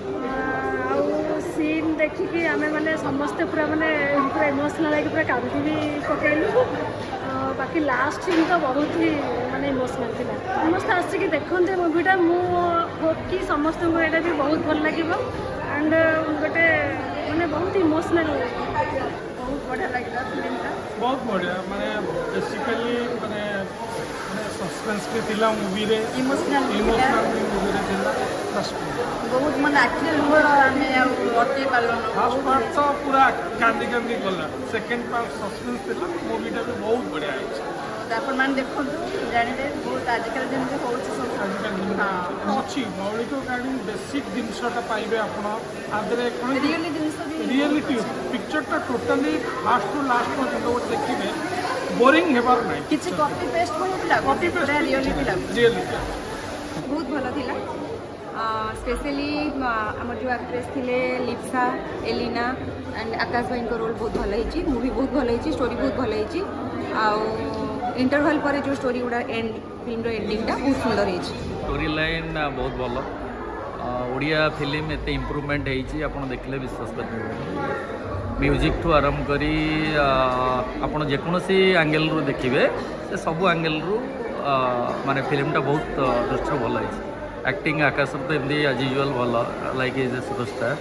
ଆଉ ସିନ୍ ଦେଖିକି ଆମେ ମାନେ ସମସ୍ତେ ପୁରା ମାନେ ପୁରା ଇମୋସନାଲ୍ ହେଇକି ପୁରା କାନ୍ଦି ବି ପକେଇଲୁ। ବାକି ଲାଷ୍ଟ ସିନ୍ ତ ବହୁତ ହି ମାନେ ଇମୋସନାଲ୍ ଥିଲା। ସମସ୍ତେ ଆସିକି ଦେଖନ୍ତେ ମୁଭିଟା, ମୁଁ ହୋପ୍ କି ସମସ୍ତଙ୍କୁ ଏଇଟା ବି ବହୁତ ଭଲ ଲାଗିବ। ଆଣ୍ଡ ଗୋଟେ ମାନେ ବହୁତ ଇମୋସନାଲ୍, ବହୁତ ବଢ଼ିଆ ଲାଗିଲା ଫିଲ୍ମଟା। ବହୁତ ବଢ଼ିଆ, ମାନେ ବେସିକାଲି ମାନେ ସସ୍ପେନ୍ସ ବି ଥିଲା ମୁଭିରେ, ଇମୋସନାଲ୍ ଇମୋସନାଲ ବି ମୁଭିରେ ଥିଲା। ବହୁତ ମାନେ ଆଖିରେ ଲୁହ ଆମେ ଆଉ ଅଟକେଇ ପାରିଲୁନି। ଫାର୍ଷ୍ଟ ପାର୍ଟ ତ ପୁରା କାନ୍ଦି କାନ୍ଦି ଗଲା, ସେକେଣ୍ଡ ପାର୍ଟ ସସ୍ପେନ୍ସ ଥିଲା, ମୁଭିଟା ବି ବହୁତ ବଢ଼ିଆ ହେଇଛି। ଆପଣମାନେ ଦେଖନ୍ତୁ, ଜାଣିବେ ବହୁତ ଆଜିକାଲି ଯେମିତି ହେଉଛି ସବୁ। ଆଜିକାଲି ଅଛି ମୌଳିକ କାହାଣୀ, ବେସିକ୍ ଜିନିଷଟା ପାଇବେ ଆପଣ। ତା ଦେହରେ କ'ଣ ରିଅଲି ଜିନିଷ ବି ରିଏଲିଟି ପିକ୍ଚରଟା ଟୋଟାଲି ଫାର୍ଷ୍ଟ ଟୁ ଲାଷ୍ଟ ପର୍ଯ୍ୟନ୍ତ ଗୋଟେ ଦେଖିବେ, ବୋରିଂ ହେବାର ନାହିଁ। କିଛି କପି ପେଷ୍ଟ ଭଳି ଲାଗୁଛି, ପୁରା ରିଅଲିଟି ଲାଗୁଛି। ରିଏଲିଟି ବହୁତ ଭଲ ଥିଲା। ସ୍ପେଶିଆଲି ଆମର ଯେଉଁ ଆକ୍ଟ୍ରେସ୍ ଥିଲେ ଲିପ୍ସା, ଏଲିନା ଆଣ୍ଡ ଆକାଶ ଭାଇଙ୍କ ରୋଲ୍ ବହୁତ ଭଲ ହେଇଛି। ମୁଭି ବହୁତ ଭଲ ହେଇଛି, ଷ୍ଟୋରି ବହୁତ ଭଲ ହେଇଛି। ଆଉ ଇଣ୍ଟରଭାଲ୍ ପରେ ଯେଉଁ ଷ୍ଟୋରି ଗୁଡ଼ା ଫିଲ୍ମର ଏଣ୍ଡିଙ୍ଗଟା ବହୁତ ସୁନ୍ଦର ହେଇଛି। ଷ୍ଟୋରି ଲାଇନ୍ ବହୁତ ଭଲ। ଓଡ଼ିଆ ଫିଲ୍ମ ଏତେ ଇମ୍ପ୍ରୁଭମେଣ୍ଟ ହେଇଛି ଆପଣ ଦେଖିଲେ ବିଶ୍ୱାସ କରିପାରିବେନି। ମ୍ୟୁଜିକ୍ଠୁ ଆରମ୍ଭ କରି ଆପଣ ଯେକୌଣସି ଆଙ୍ଗେଲରୁ ଦେଖିବେ, ସେ ସବୁ ଆଙ୍ଗେଲରୁ ମାନେ ଫିଲ୍ମଟା ବହୁତ ଦୃଷ୍ଟିରୁ ଭଲ ହେଇଛି। ଆକ୍ଟିଂ ଆକାଶର ତ ଏମିତି ଆଜ୍ ୟୁଜୁଆଲ୍ ଭଲ, ଲାଇକ୍ ଇଜ୍ ଏ ସୁପରଷ୍ଟାର।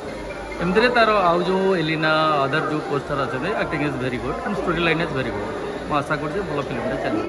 ଏମିତିରେ ତାର ଆଉ ଯେଉଁ ଏଲିନା ଅଦର ଯେଉଁ ପୋଷ୍ଟର ଅଛନ୍ତି, acting is very good and story line is very good. ମୁଁ ଆଶା କରୁଛି ଭଲ ଫିଲ୍ମଟା ଚାଲିବ।